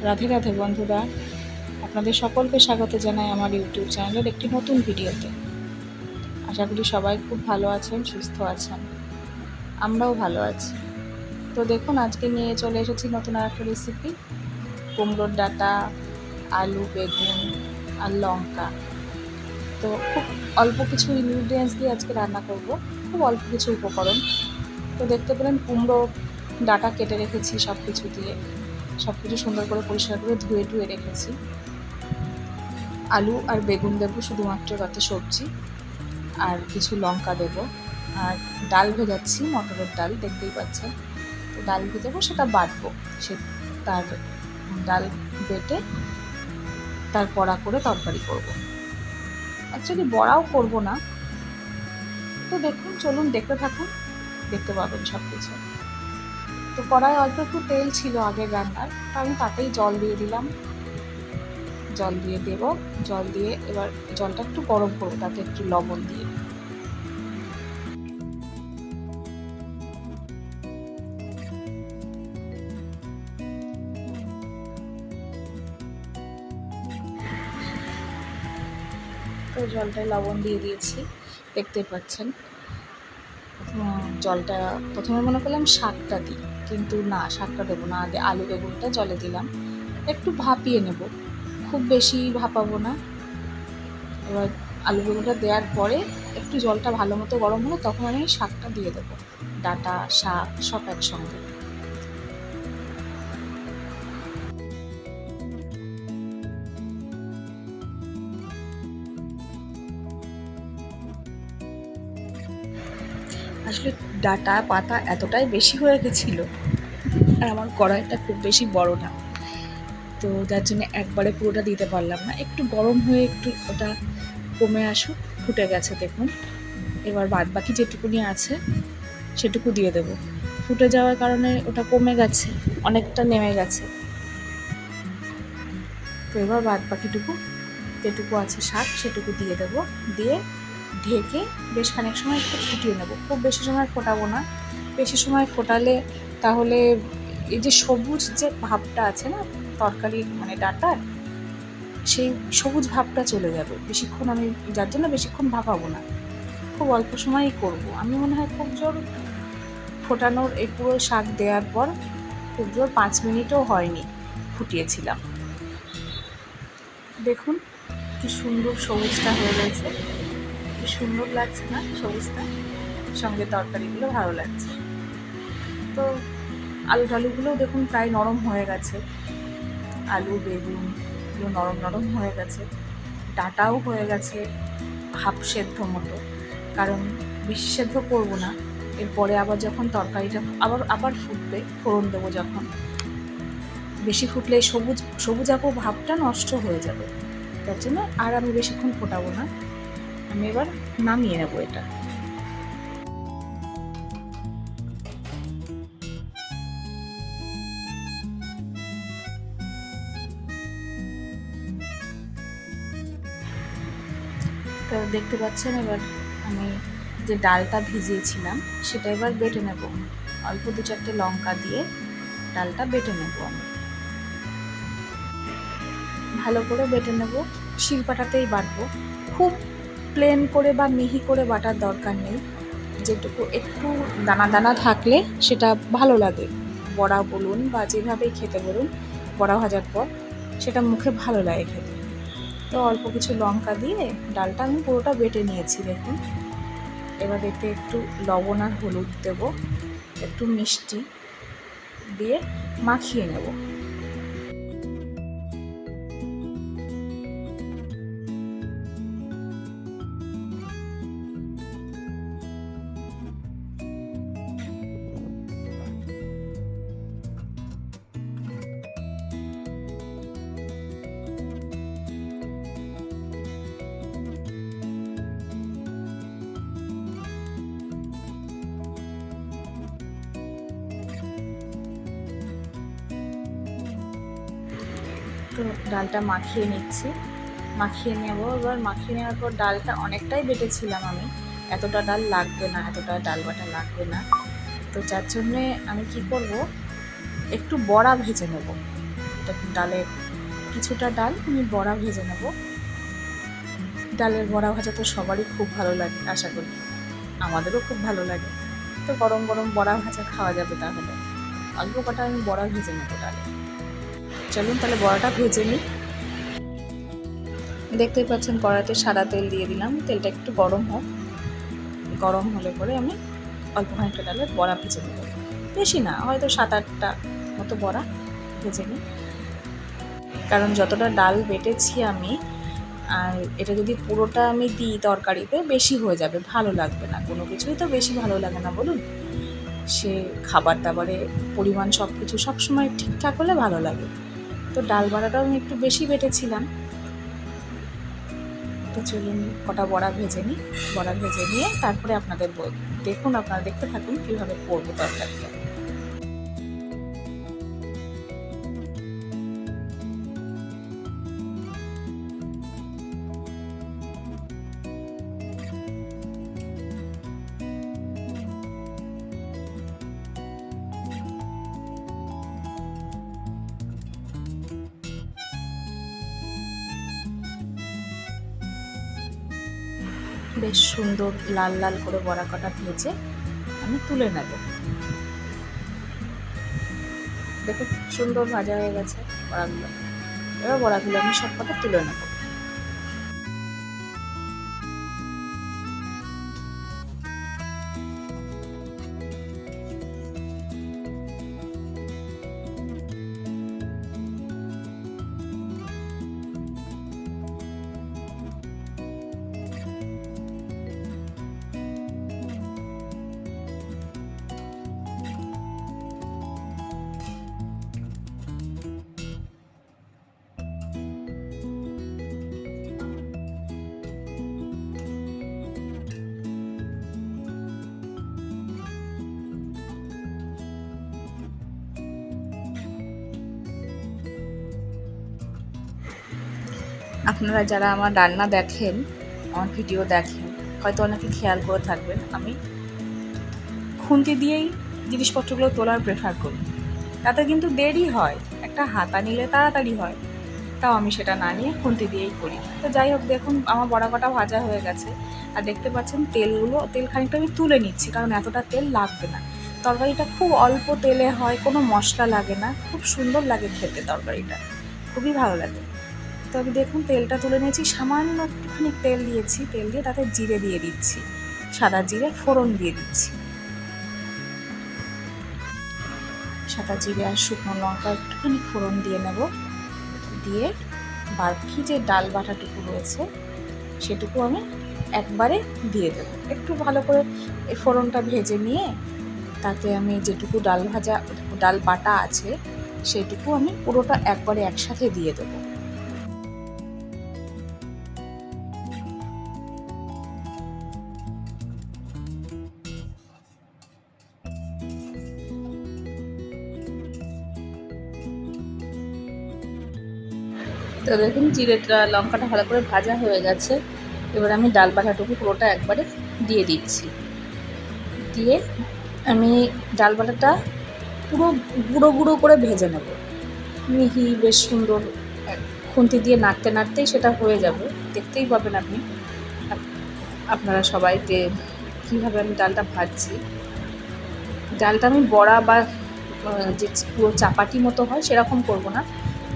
রাধে রাধে বন্ধুরা, আপনাদের সকলকে স্বাগত জানাই আমার ইউটিউব চ্যানেলের একটি নতুন ভিডিওতে। আশা করি সবাই খুব ভালো আছেন, সুস্থ আছেন। আমরাও ভালো আছি। তো দেখুন, আজকে নিয়ে চলে এসেছি নতুন একটা রেসিপি। কুমড়োর ডাঁটা, আলু, বেগুন আর লঙ্কা। তো খুব অল্প কিছু ইনগ্রিডিয়েন্টস দিয়ে আজকে রান্না করব, খুব অল্প কিছু উপকরণ। তো দেখতে পেলেন কুমড়ো ডাঁটা কেটে রেখেছি সব কিছু দিয়ে, সব কিছু সুন্দর করে পরিষ্কার করে ধুয়ে রেখেছি। আলু আর বেগুন দেবো শুধুমাত্র, তাতে সবজি, আর কিছু লঙ্কা দেবো। আর ডাল ভেজাচ্ছি, মটরের ডাল, দেখতেই পাচ্ছেন। তো ডাল ভেজাবো, সেটা বাটবো। তার ডাল বেটে তার বড়া করে তরকারি করব। অ্যাকচুয়ালি বড়াও করব না। তো দেখুন, চলুন দেখতে থাকুন, দেখতে পাবেন সব কিছু। তো কড়ায় অল্প একটু তেল ছিল আগের রান্নার, তো আমি তাতেই জল দিয়ে দিলাম। জল দিয়ে এবার জলটা একটু গরম করবো, তাতে একটু লবণ দিয়ে। তো জলটায় লবণ দিয়ে দিয়েছি, দেখতে পাচ্ছেন। জলটা প্রথমে মনে করলাম শাকটা দিই, কিন্তু না, শাকটা দেবো না, আগে আলু বেগুনটা জলে দিলাম। একটু ভাপিয়ে নেব, খুব বেশি ভাপাবো না। এবার আলু বেগুনটা দেওয়ার পরে একটু জলটা ভালো মতো গরম হলে তখন আমি শাকটা দিয়ে দেবো, ডাঁটা, শাক সব একসঙ্গে। আসলে ডাঁটা পাতা এতটাই বেশি হয়ে গেছিলো, আর আমার কড়াইটা খুব বেশি বড় না, তো যার জন্য একবারে পুরোটা দিতে পারলাম না। একটু গরম হয়ে একটু ওটা কমে আসুক, ফুটে গেছে দেখুন। এবার বাদ বাকি যেটুকুনি আছে সেটুকু দিয়ে দেবো। ফুটে যাওয়ার কারণে ওটা কমে গেছে, অনেকটা নেমে গেছে। তো এবার বাদ বাকিটুকু যেটুকু আছে শাক সেটুকু দিয়ে দেবো, দিয়ে ঢেকে বেশ খানিক সময় একটু ফুটিয়ে নেবো। খুব বেশি সময় ফোটাবো না, বেশি সময় ফোটালে তাহলে এই যে সবুজ যে ভাবটা আছে না তরকারি, মানে ডাঁটার, সেই সবুজ ভাবটা চলে যাবে বেশিক্ষণ। আমি যার জন্য বেশিক্ষণ ভাপাবো না, খুব অল্প সময়ই করবো। আমি মনে হয় খুব জোর ফোটানোর, এই পুরো শাক দেওয়ার পর খুব জোর 5 মিনিটও হয়নি ফুটিয়েছিলাম। দেখুন কি সুন্দর সবুজটা হয়ে গেছে, কি সুন্দর লাগছে না সবুজটা, সঙ্গে তরকারিগুলো ভালো লাগছে। তো আলু টালুগুলোও দেখুন প্রায় নরম হয়ে গেছে, আলু বেগুনগুলো নরম নরম হয়ে গেছে, ডাঁটাও হয়ে গেছে হাফ সেদ্ধ মতো, কারণ বেশি সেদ্ধ করবো না। এরপরে আবার যখন তরকারিটা আবার ফুটবে, ফোড়ন দেবো যখন, বেশি ফুটলে সবুজাপো ভাবটা নষ্ট হয়ে যাবে। তার জন্য আর আমি বেশিক্ষণ ফোটাবো না, আমি এবার নামিয়ে নেবো এটা। তো দেখতে পাচ্ছেন, এবার আমি যে ডালটা ভিজিয়েছিলাম সেটা এবার বেটে নেব। অল্প 2-4টে লঙ্কা দিয়ে ডালটা বেটে নেব আমি, ভালো করে বেটে নেব। শিলপাটাতেই বাটবো, খুব প্লেন করে বা মিহি করে বাটার দরকার নেই। যেটুকু একটু দানা দানা থাকলে সেটা ভালো লাগে, বড়া বলুন বা যেভাবেই খেতে বলুন, বড়া ভাজার পর সেটা মুখে ভালো লাগে খেতে। তো অল্প কিছু লঙ্কা দিয়ে ডালটা আমি পুরোটা বেটে নিয়েছি দেখুন। এবার এতে একটু লবণ আর হলুদ দেব, একটু মিষ্টি দিয়ে মাখিয়ে নেব। তো ডালটা মাখিয়ে নিচ্ছি, মাখিয়ে নেব। এবার মাখিয়ে নেওয়ার পর ডালটা অনেকটাই বেটেছিলাম আমি, এতটা ডাল লাগবে না, এতটা ডাল বাটা লাগবে না। তো যার জন্যে আমি কি করব, একটু বড়া ভেজে নেব। ডালের কিছুটা ডাল আমি বড়া ভেজে নেব। ডালের বড়া ভাজা তো সবারই খুব ভালো লাগে, আশা করি আমাদেরও খুব ভালো লাগে। তো গরম গরম বড়া ভাজা খাওয়া যাবে, তাহলে অল্প কটা আমি বড়া ভেজে নেব ডালে। চলুন তাহলে বড়াটা ভেজে নিই। দেখতেই পাচ্ছেন কড়াইতে সাদা তেল দিয়ে দিলাম, তেলটা একটু গরম হোক। গরম হলে পরে আমি অল্প খানিকটা ডালের বড়া ভেজে নেব, বেশি না, হয়তো 7-8টা মতো বড়া ভেজে নিই। কারণ যতটা ডাল বেটেছি আমি, আর এটা যদি পুরোটা আমি দিই তরকারিতে বেশি হয়ে যাবে, ভালো লাগবে না। কোনো কিছুই তো বেশি ভালো লাগে না বলুন, সে খাবার দাবারে পরিমাণ সব কিছু সবসময় ঠিকঠাক হলে ভালো লাগে। তো ডাল বড়াটাও আমি একটু বেশি বেটেছিলাম। তো চলুন কটা বড়া ভেজে নিই। বড়া ভেজে নিয়ে তারপরে আপনাদের দেখুন, আপনারা দেখতে থাকুন কীভাবে করবো তরকারিটা। বেশ সুন্দর লাল লাল করে বড়া কটা ভেজে আমি তুলে নেব। দেখুন সুন্দর ভাজা হয়ে গেছে বড়াগুলো। এবার বড়াগুলো আমি সব কটা তুলে নেব। আপনারা যারা আমার রান্না দেখেন, আমার ভিডিও দেখেন, হয়তো অনেকে খেয়াল করে থাকবেন আমি খুন্তি দিয়েই জিনিসপত্রগুলো তোলার প্রেফার করি। তাতে কিন্তু দেরি হয়, একটা হাতা নিলে তাড়াতাড়ি হয়, তাও আমি সেটা না নিয়ে খুন্তি দিয়েই করি। তো যাই হোক, দেখুন আমার বড়া কটা ভাজা হয়ে গেছে। আর দেখতে পাচ্ছেন তেল খানিকটা আমি তুলে নিচ্ছি, কারণ এতটা তেল লাগবে না। তরকারিটা খুব অল্প তেলে হয়, কোনো মশলা লাগে না, খুব সুন্দর লাগে খেতে, তরকারিটা খুবই ভালো লাগে। তো আমি দেখুন তেলটা তুলে নিয়েছি, সামান্য একটুখানি তেল দিয়েছি, তেল দিয়ে তাতে জিরে দিয়ে দিচ্ছি, সাদা জিরে ফোড়ন দিয়ে দিচ্ছি। সাদা জিরে আর শুকনো লঙ্কা একটুখানি ফোড়ন দিয়ে নেব, দিয়ে বাকি যে ডাল বাটাটুকু রয়েছে সেটুকু আমি একবারে দিয়ে দেবো। একটু ভালো করে এই ফোড়নটা ভেজে নিয়ে তাতে আমি যেটুকু ডাল বাটা আছে সেটুকু আমি পুরোটা একবারে একসাথে দিয়ে দেবো। তো দেখুন জিরেটা লঙ্কাটা ভালো করে ভাজা হয়ে গেছে। এবার আমি ডাল বাটাটুকু পুরোটা একবারে দিয়ে দিচ্ছি। দিয়ে আমি ডাল বাটাটা পুরো গুঁড়ো গুঁড়ো করে ভেজে নেব, মিহি বেশ সুন্দর। খুন্তি দিয়ে নাড়তে নাড়তেই সেটা হয়ে যাবে, দেখতেই পাবেন আপনি আপনারা সবাইকে কীভাবে আমি ডালটা ভাজছি। ডালটা আমি বড়া বা যে পুরো চাপাটি মতো হয় সেরকম করব না,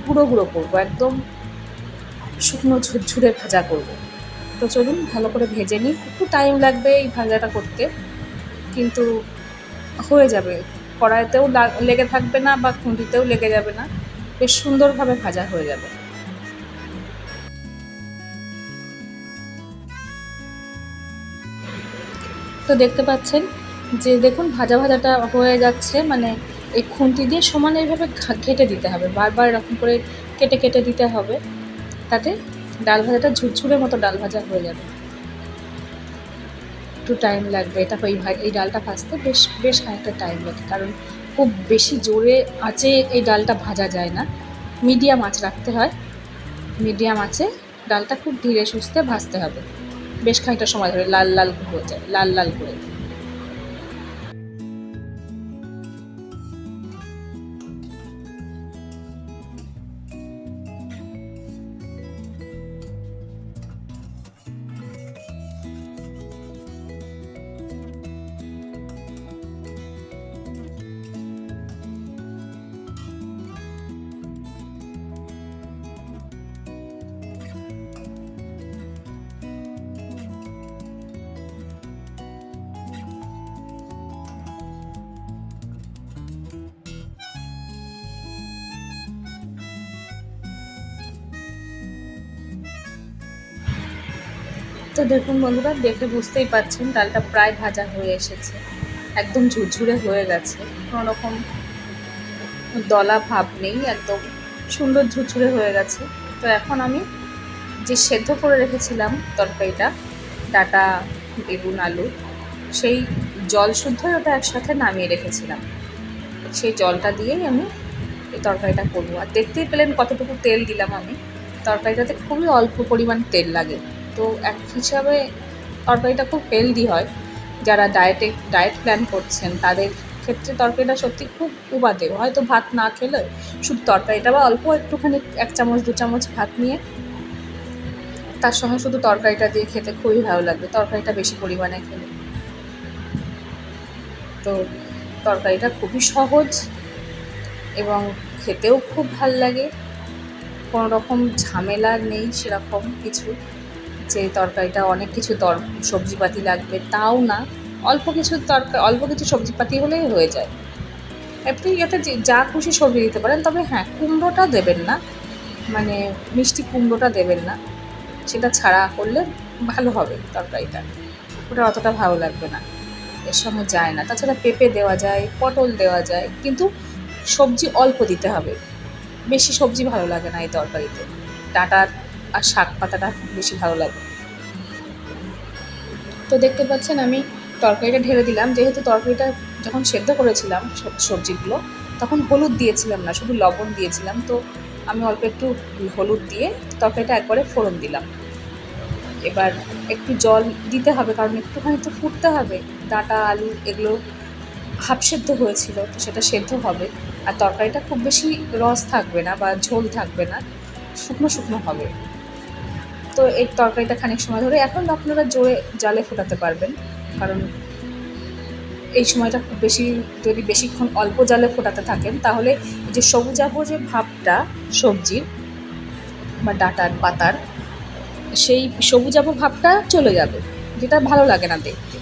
গুঁড়ো গুঁড়ো করবো, একদম শুকনো ঝুরঝুরে ভাজা করব। তো চলুন ভালো করে ভেজে নিই, একটু টাইম লাগবে এই ভাজাটা করতে, কিন্তু হয়ে যাবে। কড়াইতেও লেগে থাকবে না বা খুন্তিতেও লেগে যাবে না, বেশ সুন্দরভাবে ভাজা হয়ে যাবে। তো দেখতে পাচ্ছেন যে দেখুন ভাজাটা হয়ে যাচ্ছে, মানে এই খুন্তি দিয়ে সমান এইভাবে ঘেটে দিতে হবে, বারবার এরকম করে কেটে কেটে দিতে হবে, তাতে ডাল ভাজাটা ঝুরঝুরে মতো ডাল ভাজা হয়ে যাবে। একটু টাইম লাগবে, এটা এই ডালটা ভাজতে বেশ খানিকটা টাইম লাগে, কারণ খুব বেশি জোরে আঁচে এই ডালটা ভাজা যায় না, মিডিয়াম আঁচ রাখতে হয়। মিডিয়াম আঁচে ডালটা খুব ধীরে সুস্থে ভাজতে হবে, বেশ খানিকটা সময় ধরে লাল লাল হয়ে যায়, লাল লাল করে। তো দেখুন বন্ধুরা, দেখে বুঝতেই পারছেন ডালটা প্রায় ভাজা হয়ে এসেছে, একদম ঝুরঝুরে হয়ে গেছে, কোনো রকম দলা ভাব নেই, একদম সুন্দর ঝুরঝুরে হয়ে গেছে। তো এখন আমি যে সেদ্ধ করে রেখেছিলাম তরকারিটা, ডাঁটা, বেগুন, আলু, সেই জল শুদ্ধই ওটা একসাথে নামিয়ে রেখেছিলাম। সেই জলটা দিয়েই আমি এই তরকারিটা করবো। আর দেখতেই পেলেন কতটুকু তেল দিলাম আমি। তরকারিটাতে খুবই অল্প পরিমাণ তেল লাগে, তো এক হিসাবে তরকারিটা খুব হেলদি হয়। যারা ডায়েট প্ল্যান করছেন তাদের ক্ষেত্রে তরকারিটা সত্যি খুব উপাদেয়। হয়তো ভাত না খেলে শুধু তরকারিটা বা অল্প একটুখানি 1 চামচ 2 চামচ ভাত নিয়ে তার সঙ্গে শুধু তরকারিটা দিয়ে খেতে খুবই ভালো লাগবে, তরকারিটা বেশি পরিমাণে খেলে। তো তরকারিটা খুবই সহজ এবং খেতেও খুব ভাল লাগে। কোনো রকম ঝামেলা নেই সেরকম কিছু যে তরকারিটা অনেক কিছু সবজিপাতি লাগবে, তাও না। অল্প কিছু সবজিপাতি হলেই হয়ে যায়। আপনি এতে যা খুশি সবজি দিতে পারেন, তবে হ্যাঁ, কুমড়োটা দেবেন না, মানে মিষ্টি কুমড়োটা দেবেন না, সেটা ছাড়া করলে ভালো হবে তরকারিটা, ওটা অতটা ভালো লাগবে না, এর সঙ্গে যায় না। তাছাড়া পেঁপে দেওয়া যায়, পটল দেওয়া যায়, কিন্তু সবজি অল্প দিতে হবে, বেশি সবজি ভালো লাগে না এই তরকারিতে। ডাঁটা আর শাক পাতাটা বেশি ভালো লাগে। তো দেখতে পাচ্ছেন আমি তরকারিটা ঢেলে দিলাম। যেহেতু তরকারিটা যখন সেদ্ধ করেছিলাম সবজিগুলো, তখন হলুদ দিয়েছিলাম না, শুধু লবণ দিয়েছিলাম। তো আমি অল্প একটু হলুদ দিয়ে তরকারিটা একবারে ফোড়ন দিলাম। এবার একটু জল দিতে হবে, কারণ একটুখানি তো ফুটতে হবে। ডাঁটা, আলু এগুলো হাফ সেদ্ধ হয়েছিল, তো সেটা সেদ্ধ হবে। আর তরকারিটা খুব বেশি রস থাকবে না বা ঝোল থাকবে না, শুকনো শুকনো হবে। তো এই তরকারিটা খানিক সময় ধরে, এখন আপনারা জোরে জালে ফোটাতে পারবেন, কারণ এই সময়টা খুব বেশি, যদি বেশিক্ষণ অল্প জালে ফোটাতে থাকেন তাহলে এই যে সবুজাভ যে ভাবটা সবজির বা ডাঁটার পাতার, সেই সবুজাভ ভাবটা চলে যাবে, যেটা ভালো লাগে না দেখতে,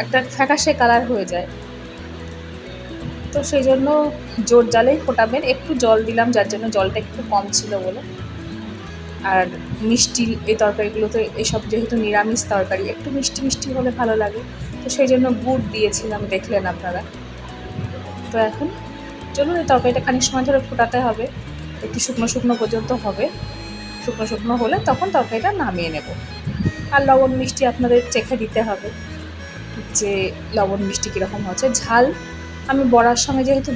একটা ফ্যাকাশে কালার হয়ে যায়। তো সেই জন্য জোর জালেই ফোটাবেন। একটু জল দিলাম, যার জন্য জলটা একটু কম ছিল বলে। আর মিষ্টি এই তরকারিগুলোতে, এসব যেহেতু নিরামিষ তরকারি, একটু মিষ্টি মিষ্টি হলে ভালো লাগে, তো সেই জন্য গুড় দিয়েছিলাম, দেখলেন আপনারা। তো এখন চলুন এই তরকারিটা খানিক সময় ধরে ফোটাতে হবে, একটু শুকনো শুকনো পর্যন্ত হবে। শুকনো শুকনো হলে তখন তরকারিটা নামিয়ে নেব। আর লবণ মিষ্টি আপনাদের চেখে দিতে হবে যে লবণ মিষ্টি কীরকম হচ্ছে। ঝাল আমি বড়ার সঙ্গে যেহেতু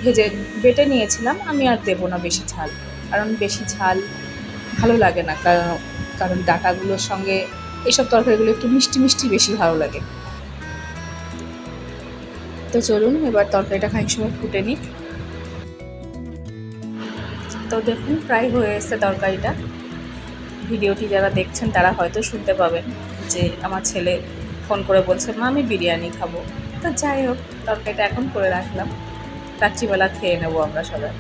বেটে নিয়েছিলাম, আমি আর দেবো না বেশি ঝাল, কারণ বেশি ঝাল ভালো লাগে না, কারণ ডাঁটাগুলোর সঙ্গে এইসব তরকারিগুলো একটু মিষ্টি মিষ্টি বেশি ভালো লাগে। তো চলুন এবার তরকারিটা খানিক সময় ফুটে নিক। তো দেখুন প্রায় হয়ে এসছে তরকারিটা। ভিডিওটি যারা দেখছেন তারা হয়তো শুনতে পাবেন যে আমার ছেলে ফোন করে বলছে, মা আমি বিরিয়ানি খাবো। তো যাই হোক, তরকারিটা এখন করে রাখলাম, রাত্রিবেলা খেয়ে নেবো আমরা সবাই।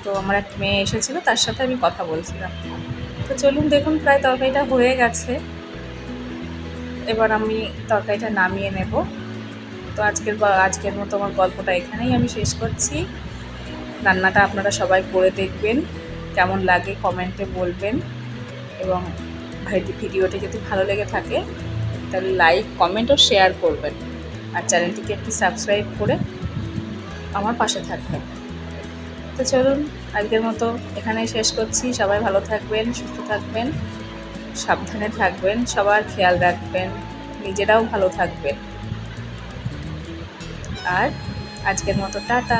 তো আমার এক মেয়ে এসেছিলো, তার সাথে আমি কথা বলছিলাম। তো চলুন দেখুন প্রায় তরকারিটা হয়ে গেছে, এবার আমি তরকারিটা নামিয়ে নেব। তো আজকের মতো আমার গল্পটা এখানেই আমি শেষ করছি। রান্নাটা আপনারা সবাই করে দেখবেন, কেমন লাগে কমেন্টে বলবেন, এবং ভিডিওটি যদি ভালো লেগে থাকে তাহলে লাইক, কমেন্ট ও শেয়ার করবেন। আর চ্যানেলটিকে একটু সাবস্ক্রাইব করে আমার পাশে থাকবেন। তো চলুন আজকের মতো এখানেই শেষ করছি। সবাই ভালো থাকবেন, সুস্থ থাকবেন, সাবধানে থাকবেন, সবার খেয়াল রাখবেন, নিজেরাও ভালো থাকবেন। আর আজকের মতো টাটা।